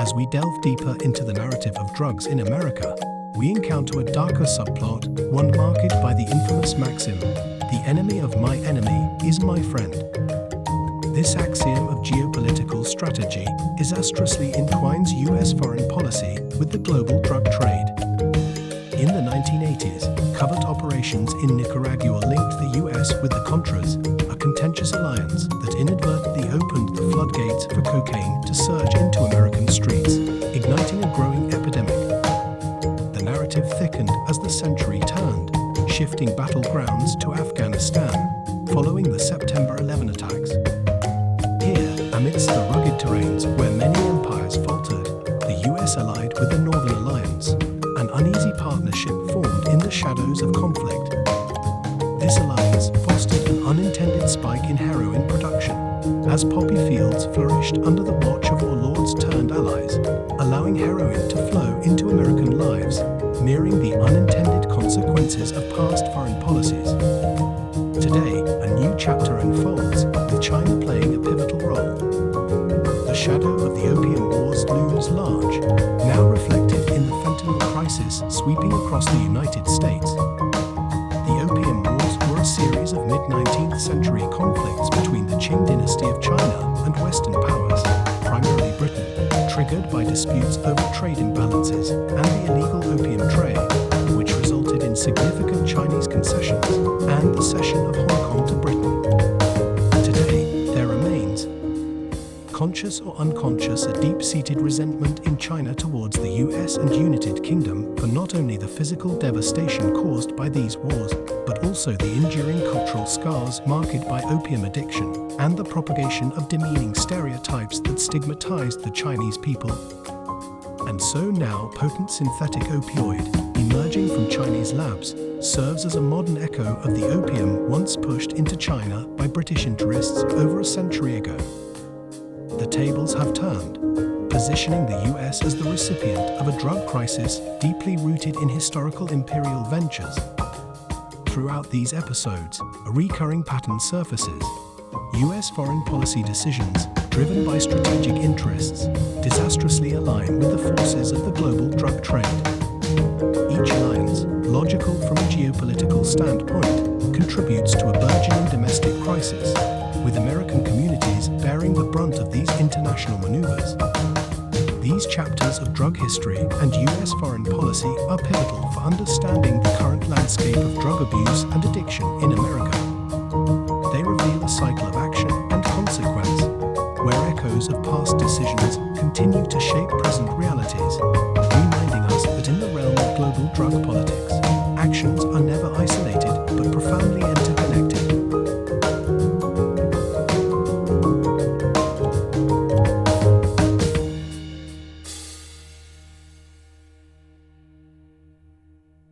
As we delve deeper into the narrative of drugs in America, we encounter a darker subplot, one marked by the infamous maxim, "The enemy of my enemy is my friend." This axiom of geopolitical strategy disastrously entwines U.S. foreign policy with the global drug trade. In the 1980s, covert operations in Nicaragua linked the U.S. with the Contras, a contentious alliance that inadvertently opened the floodgates for cocaine to surge into American streets, igniting a growing epidemic. The narrative thickened as the century turned, shifting battlegrounds to Afghanistan, following the September 11 attacks. Here, amidst the rugged terrains where many empires faltered, the U.S. allied with the Northern Alliance, an uneasy partnership formed in the shadows of conflict. This alliance fostered an unintended spike in heroin production, as poppy fields flourished under the watch of warlords turned allies, allowing heroin to flow into American lives, mirroring the unintended consequences of past foreign policies. Today, a new chapter unfolds, with China playing a pivotal role. The shadow of the opium wars looms large, now reflected in the fentanyl crisis sweeping across the United States. The Opium Wars were a series of mid-19th century conflicts between the Qing dynasty of China and Western powers, primarily Britain, triggered by disputes over trade imbalances and the illegal opium trade, which resulted in significant Chinese concessions and the cession of Hong Kong to Britain. Today, there remains, conscious or unconscious, a deep-seated resentment in China towards the US and United Kingdom for not only the physical devastation caused by these wars, but also the enduring cultural scars marked by opium addiction and the propagation of demeaning stereotypes that stigmatized the Chinese people. And so now, potent synthetic opioid, emerging from Chinese labs, serves as a modern echo of the opium once pushed into China by British interests over a century ago. The tables have turned, positioning the US as the recipient of a drug crisis deeply rooted in historical imperial ventures. Throughout these episodes, a recurring pattern surfaces. US foreign policy decisions, driven by strategic interests, disastrously align with the forces of the global drug trade. Each alliance, logical from a geopolitical standpoint, contributes to a burgeoning domestic crisis, with American communities bearing the brunt of these international maneuvers. These chapters of drug history and US foreign policy are pivotal for understanding the current landscape of drug abuse and addiction in America. They reveal a cycle of action and consequence, where echoes of past decisions continue to shape present